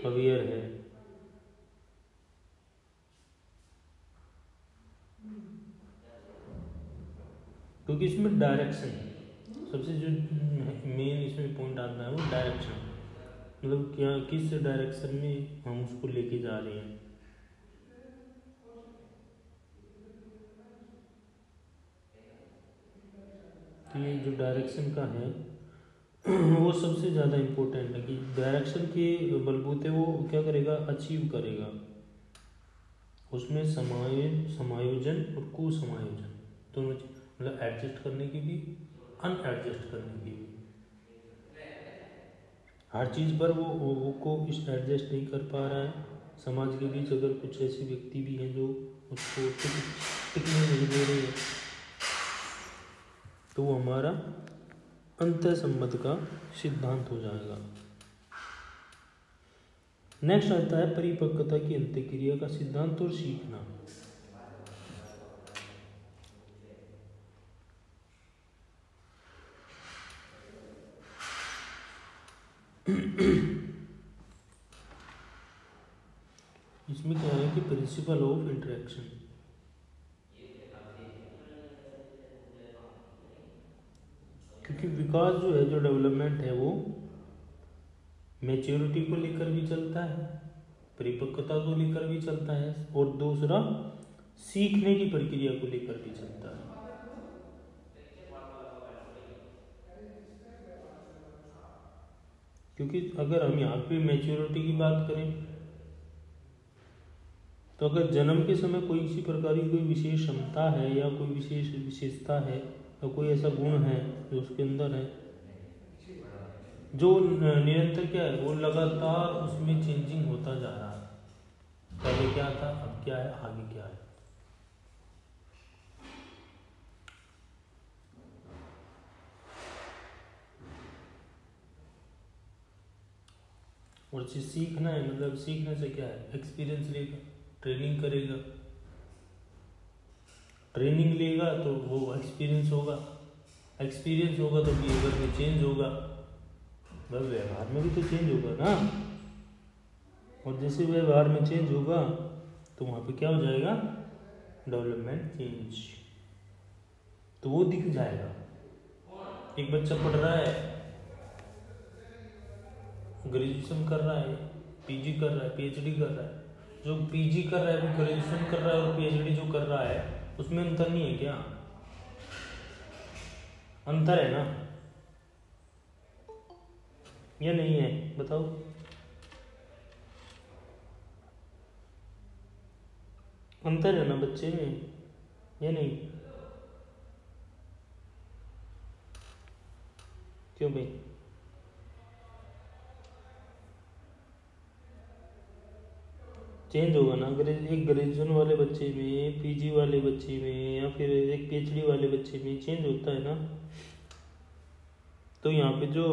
अवेयर है, क्योंकि इसमें डायरेक्शन सबसे जो मेन इसमें पॉइंट आता है, वो डायरेक्शन, मतलब क्या किस डायरेक्शन में हम उसको लेके जा रहे हैं। तो ये जो डायरेक्शन का है वो सबसे ज़्यादा इम्पोर्टेंट है कि डायरेक्शन के बलबूते वो क्या करेगा, अचीव करेगा। उसमें समायोजन और कुसमायोजन दोनों, मतलब एडजस्ट करने की भी, अनएडजस्ट करने की भी। हर चीज़ पर वो को इस एडजस्ट नहीं कर पा रहा है। समाज के बीच अगर कुछ ऐसे व्यक्ति भी हैं जो उसको टिकने नहीं दे रहे हैं, तो वो हमारा अंतःसंबंध का सिद्धांत हो जाएगा। नेक्स्ट आता है परिपक्वता की अंत्यक्रिया का सिद्धांत और सीखना। इसमें क्या है कि प्रिंसिपल ऑफ इंटरेक्शन, क्योंकि विकास जो है, जो डेवलपमेंट है, वो मैच्योरिटी को लेकर भी चलता है, परिपक्वता को लेकर भी चलता है, और दूसरा सीखने की प्रक्रिया को लेकर भी चलता है। क्योंकि अगर हम यहाँ पे मैच्योरिटी की बात करें, तो अगर जन्म के समय कोई किसी प्रकार की कोई विशेष क्षमता है या कोई विशेष विशेषता है या कोई ऐसा गुण है जो उसके अंदर है, जो निरंतर क्या है, वो लगातार उसमें चेंजिंग होता जा रहा है। पहले क्या था, अब क्या है, आगे क्या है। और सीखना है, मतलब सीखने से क्या है, एक्सपीरियंस लेगा, ट्रेनिंग करेगा, ट्रेनिंग लेगा तो वो एक्सपीरियंस होगा, एक्सपीरियंस होगा तो बिहेवियर में चेंज होगा, बस व्यवहार में भी तो चेंज होगा ना। और जैसे व्यवहार में चेंज होगा तो वहाँ पे क्या हो जाएगा, डेवलपमेंट चेंज, तो वो दिख जाएगा। एक बच्चा पढ़ रहा है, ग्रेजुएशन कर रहा है, पीजी कर रहा है, पीएचडी कर रहा है, जो पीजी कर रहा है वो ग्रेजुएशन कर रहा है, और पीएचडी जो कर रहा है उसमें अंतर नहीं है क्या, अंतर है ना, या नहीं है, बताओ। अंतर है ना बच्चे में, या नहीं, क्यों भाई? चेंज होगा ना। एक ग्रेजुएशन वाले बच्चे में, पीजी वाले बच्चे में, या फिर एक पीएचडी वाले बच्चे में चेंज होता है ना। तो यहाँ पे जो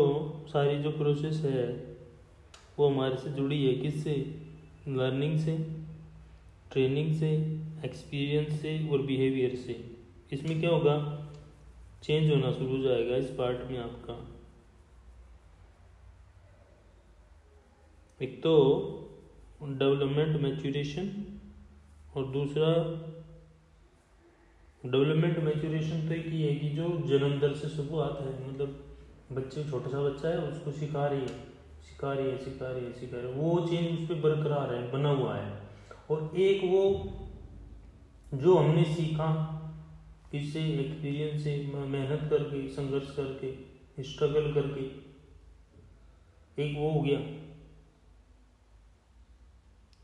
सारी जो प्रोसेस है वो हमारे से जुड़ी है, किससे, लर्निंग से, ट्रेनिंग से, एक्सपीरियंस से और बिहेवियर से। इसमें क्या होगा, चेंज होना शुरू हो जाएगा इस पार्ट में आपका। एक तो डेवलपमेंट मैच्योरेशन, और दूसरा डेवलपमेंट मैच्योरेशन तो एक ही है कि जो जन्म दर से शुरुआत है, मतलब बच्चे, छोटा सा बच्चा है, उसको सिखा रही है, वो चेंज उस पर बरकरार है, बना हुआ है। और एक वो जो हमने सीखा किससे, एक्सपीरियंस से, मेहनत करके, संघर्ष करके, स्ट्रगल करके, एक वो हो गया,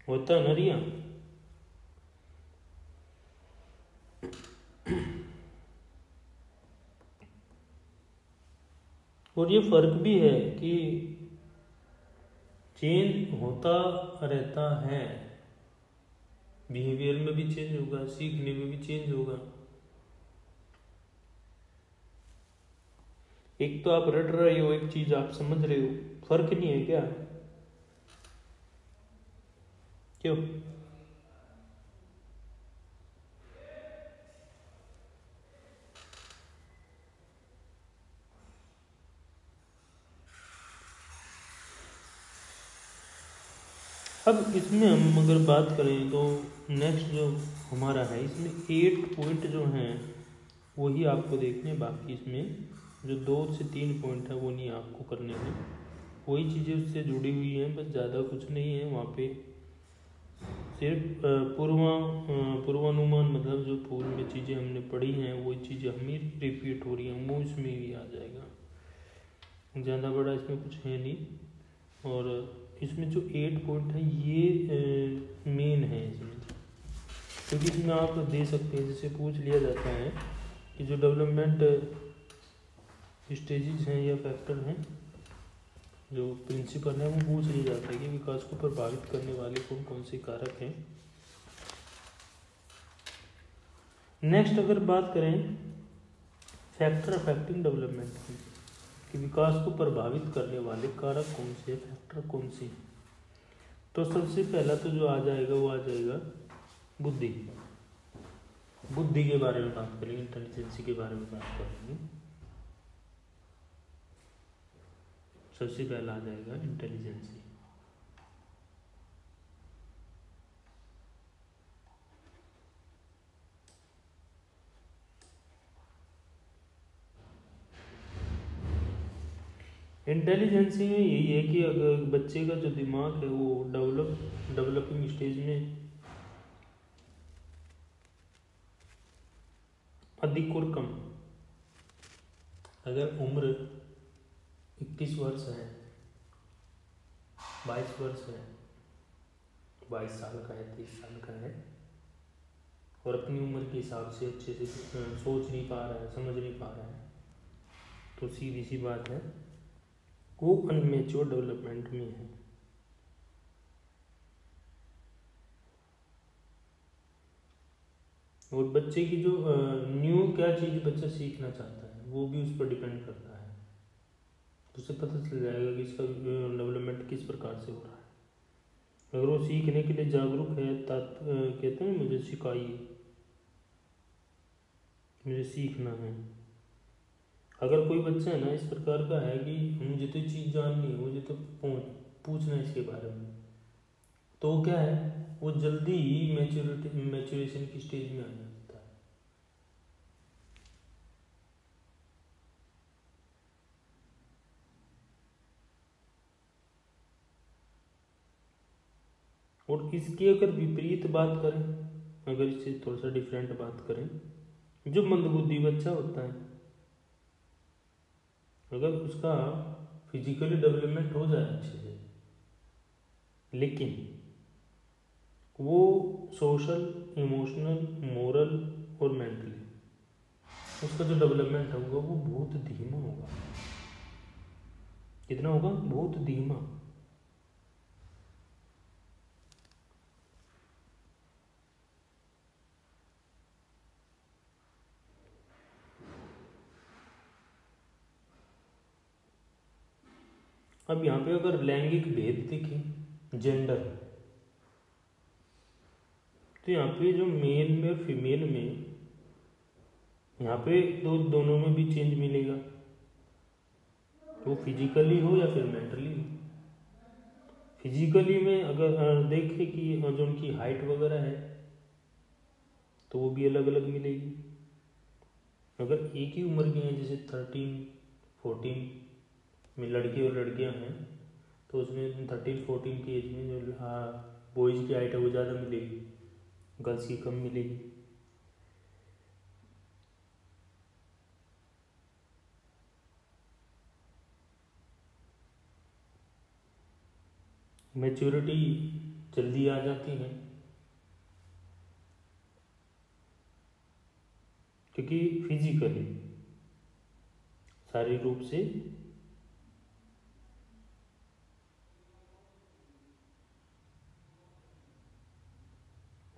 होता है ना रिया। और ये फर्क भी है कि चेंज होता रहता है, बिहेवियर में भी चेंज होगा, सीखने में भी चेंज होगा। एक तो आप रट रहे हो, एक चीज आप समझ रहे हो, फर्क नहीं है क्या, क्यों? अब इसमें हम अगर बात करें तो नेक्स्ट जो हमारा है, इसमें 8 पॉइंट जो हैं वही आपको देखने, बाकी इसमें जो 2 से 3 पॉइंट है वो नहीं आपको करने हैं, वही चीज़ें उससे जुड़ी हुई हैं, बस ज़्यादा कुछ नहीं है वहाँ पे। सिर्फ पूर्वानुमान, मतलब जो पूर्व में चीज़ें हमने पढ़ी हैं वो चीज़ें हमें रिपीट हो रही हैं, वो इसमें भी आ जाएगा। ज़्यादा बड़ा इसमें कुछ है नहीं। और इसमें जो 8 पॉइंट है ये मेन है इसमें, क्योंकि इसमें आप दे सकते हैं, जैसे पूछ लिया जाता है कि जो डेवलपमेंट स्टेजेस हैं या फैक्टर हैं, जो प्रिंसिपल है, वो पूछ लिया जाता है कि विकास को प्रभावित करने वाले कौन कौन से कारक हैं। नेक्स्ट अगर बात करें फैक्टर अफेक्टिंग डेवलपमेंट की, कि विकास को प्रभावित करने वाले कारक कौन से, फैक्टर कौन से, तो सबसे पहला तो जो आ जाएगा वो आ जाएगा बुद्धि। बुद्धि के बारे में बात करेंगे, इंटेलिजेंसी के बारे में बात करेंगे। सबसे पहला आ जाएगा इंटेलिजेंसी। इंटेलिजेंसी में यही है कि अगर बच्चे का जो दिमाग है वो डेवलपिंग स्टेज में अधिक और कम, अगर उम्र 21 वर्ष है, 22 वर्ष है, 22 साल का है, 23 साल का है, और अपनी उम्र के हिसाब से अच्छे से सोच नहीं पा रहा है, समझ नहीं पा रहा है, तो सीधी सी बात है वो अनमेच्योर डेवलपमेंट में है। और बच्चे की जो न्यू क्या चीज़ बच्चा सीखना चाहता है वो भी उस पर डिपेंड करता है, उसे पता चल जाएगा कि इसका डेवलपमेंट किस प्रकार से हो रहा है। अगर वो सीखने के लिए जागरूक है, कहते हैं मुझे सिखाइए, मुझे सीखना है। अगर कोई बच्चा है ना इस प्रकार का है कि मुझे तो चीज़ जाननी है, मुझे तो पूछना है इसके बारे में, तो क्या है वो जल्दी ही मैच्योरेशन की स्टेज में आ जाता है। और इसकी अगर विपरीत बात करें, अगर इससे थोड़ा सा डिफरेंट बात करें, जो मंदबुद्धि बच्चा होता है, अगर उसका फिजिकली डेवलपमेंट हो जाए अच्छे से, लेकिन वो सोशल, इमोशनल, मोरल और मेंटली उसका जो डेवलपमेंट होगा वो बहुत धीमा होगा। कितना होगा? बहुत धीमा। अब यहाँ पे अगर लैंगिक भेद देखें, जेंडर, तो यहाँ पे जो मेल में और फीमेल में, यहाँ पे दोनों में भी चेंज मिलेगा, वो फिजिकली हो या फिर मेंटली हो। फिजिकली में अगर देखें कि जो उनकी हाइट वगैरह है तो वो भी अलग अलग मिलेगी। अगर एक ही उम्र के हैं, जैसे 13-14 में लड़के और लड़कियां हैं, तो उसमें 13-14 की एज में जो बॉयज़ की हाइट है वो ज़्यादा मिलेगी, गर्ल्स की कम मिलेगी। मैच्योरिटी जल्दी आ जाती है क्योंकि फिजिकली, शारीरिक रूप से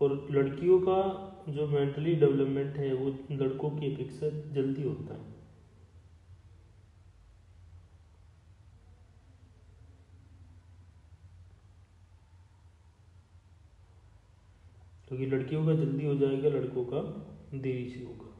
और लड़कियों का जो मेंटली डेवलपमेंट है वो लड़कों की अपेक्षा जल्दी होता है। क्योंकि लड़कियों का जल्दी हो जाएगा, लड़कों का देरी से होगा।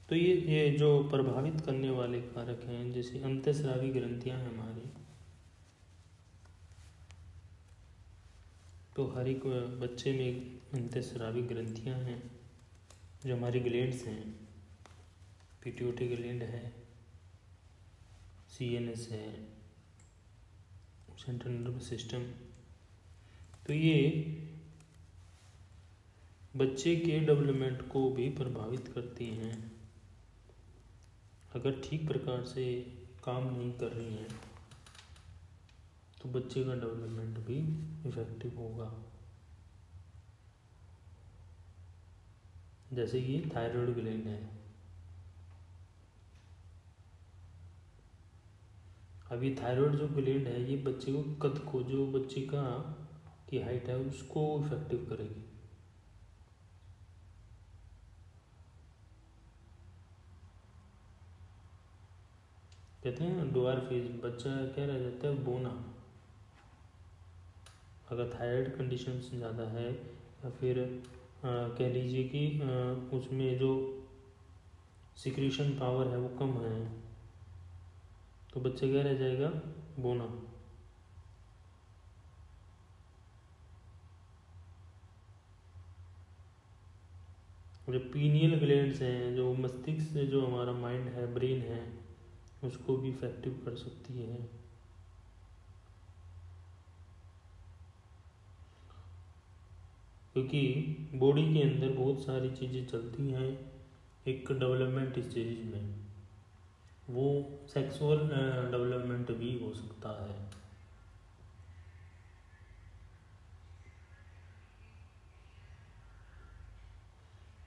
तो ये जो प्रभावित करने वाले कारक हैं, जैसे अंतःस्रावी ग्रंथियां हैं हमारी, तो हर एक बच्चे में अंतःस्रावी ग्रंथियाँ हैं जो हमारी ग्लैंड्स हैं। पिट्यूटरी ग्लैंड है, CNS है, सेंट्रल नर्वस सिस्टम। तो ये बच्चे के डेवलपमेंट को भी प्रभावित करती हैं। अगर ठीक प्रकार से काम नहीं कर रही हैं तो बच्चे का डेवलपमेंट भी इफेक्टिव होगा। जैसे ये थायराइड ग्लैंड है। अब ये थायराइड जो ग्लैंड है ये बच्चे को कद को, जो बच्चे का की हाइट है उसको इफेक्टिव करेगी। कहते हैं ड्वार्फिज्म, बच्चा क्या रह जाता है, बोना। अगर थायराइड कंडीशन ज़्यादा है या फिर कह लीजिए कि उसमें जो सिक्रीशन पावर है वो कम है तो बच्चा क्या रह जाएगा, बोना। जो पीनियल ग्लैंड्स हैं, जो मस्तिष्क से जो हमारा माइंड है, ब्रेन है, उसको भी इफेक्टिव कर सकती है। क्योंकि बॉडी के अंदर बहुत सारी चीज़ें चलती हैं एक डेवलपमेंट स्टेज में। वो सेक्सुअल डेवलपमेंट भी हो सकता है।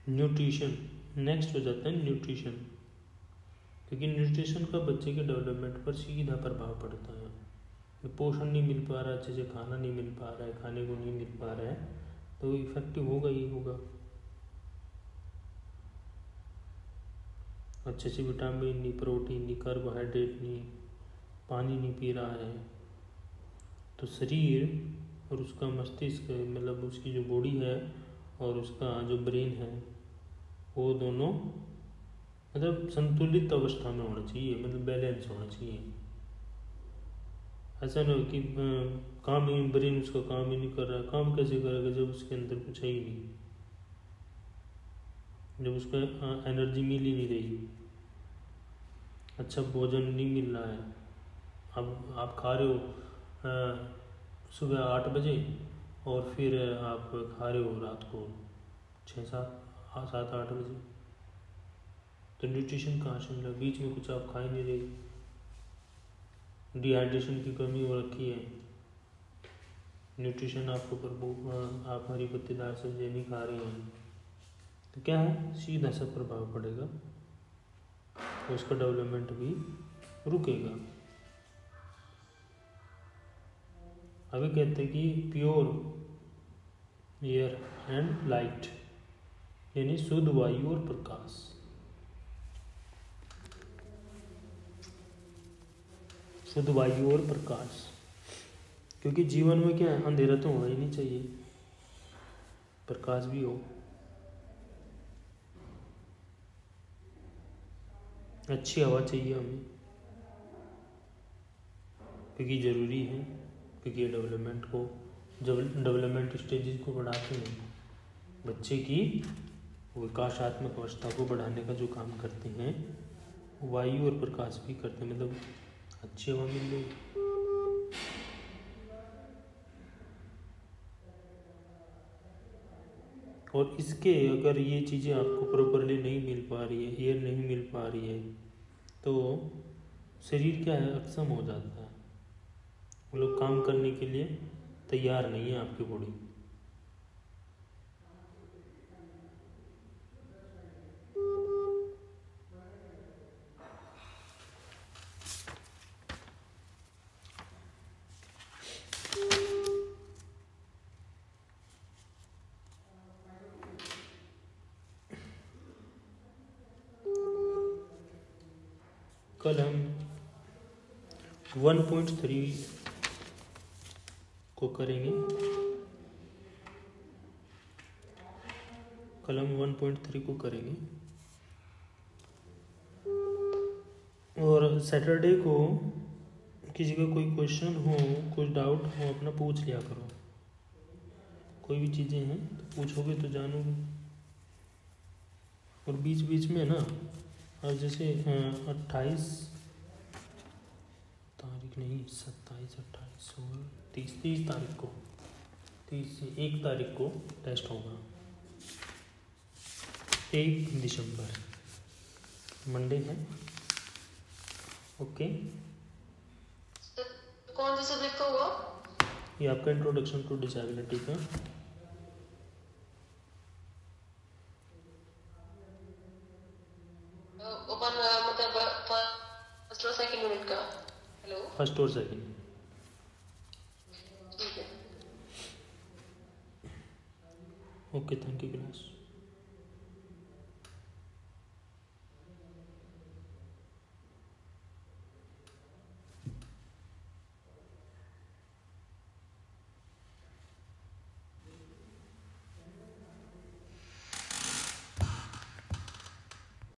न्यूट्रिशन नेक्स्ट हो जाता है, न्यूट्रिशन। क्योंकि न्यूट्रिशन का बच्चे के डेवलपमेंट पर सीधा प्रभाव पड़ता है। पोषण नहीं मिल पा रहा, अच्छे से खाना नहीं मिल पा रहा है, खाने को नहीं मिल पा रहा है तो इफेक्टिव होगा ही होगा। अच्छे से विटामिन नहीं, प्रोटीन नहीं, कार्बोहाइड्रेट नहीं, पानी नहीं पी रहा है तो शरीर और उसका मस्तिष्क, मतलब उसकी जो बॉडी है और उसका जो ब्रेन है वो दोनों मतलब संतुलित अवस्था में होना चाहिए, मतलब बैलेंस होना चाहिए। ऐसा नहीं हो कि काम ही, ब्रेन उसका काम ही नहीं कर रहा। काम कैसे करेगा जब उसके अंदर कुछ है ही नहीं, जब उसको एनर्जी मिल ही नहीं रही, अच्छा भोजन नहीं मिल रहा है। अब आप खा रहे हो सुबह 8 बजे और फिर आप खा रहे हो रात को 7-8 बजे, तो न्यूट्रिशन कहाँ से मिला? बीच में कुछ आप खा ही नहीं रहे, डिहाइड्रेशन की कमी हो रखी है। न्यूट्रिशन आपको आप हरी पत्तेदार सब्जियाँ नहीं खा रही हैं तो क्या है, सीधा सा प्रभाव पड़ेगा, उसका डेवलपमेंट भी रुकेगा। अभी कहते हैं कि प्योर एयर एंड लाइट, यानी शुद्ध वायु और प्रकाश। शुद्ध वायु और प्रकाश, क्योंकि जीवन में क्या है, अंधेरा तो होना ही नहीं चाहिए, प्रकाश भी हो। अच्छी हवा चाहिए हमें, क्योंकि ज़रूरी है, क्योंकि डेवलपमेंट को, जब डेवलपमेंट स्टेजेस को बढ़ाते हैं, बच्चे की विकासात्मक अवस्था को बढ़ाने का जो काम करते हैं वायु और प्रकाश भी करते हैं। मतलब अच्छी हवा मिल रही, और इसके अगर ये चीज़ें आपको प्रॉपरली नहीं मिल पा रही है, एयर नहीं मिल पा रही है तो शरीर क्या है, अक्षम हो जाता है। वो लोग काम करने के लिए तैयार नहीं है आपकी बॉडी। कल हम 1.3 को करेंगे। कल हम 1.3 को करेंगे और सैटरडे को किसी का कोई क्वेश्चन हो, कुछ डाउट हो, अपना पूछ लिया करो। कोई भी चीज़ें हैं तो पूछोगे तो जानोगे। और बीच बीच में ना, अब जैसे 28 तारीख नहीं, 27, 28, 16, 30 तारीख को, 1 तारीख को टेस्ट होगा। 1 दिसंबर मंडे है। ओके, कौन सा सब्जेक्ट होगा? ये आपका इंट्रोडक्शन टू डिसेबिलिटी का। ओपन मतलब फर्स्ट और सेकंड यूनिट का। हेलो, फर्स्ट और सेकंड। ठीक है। Okay, thank you class.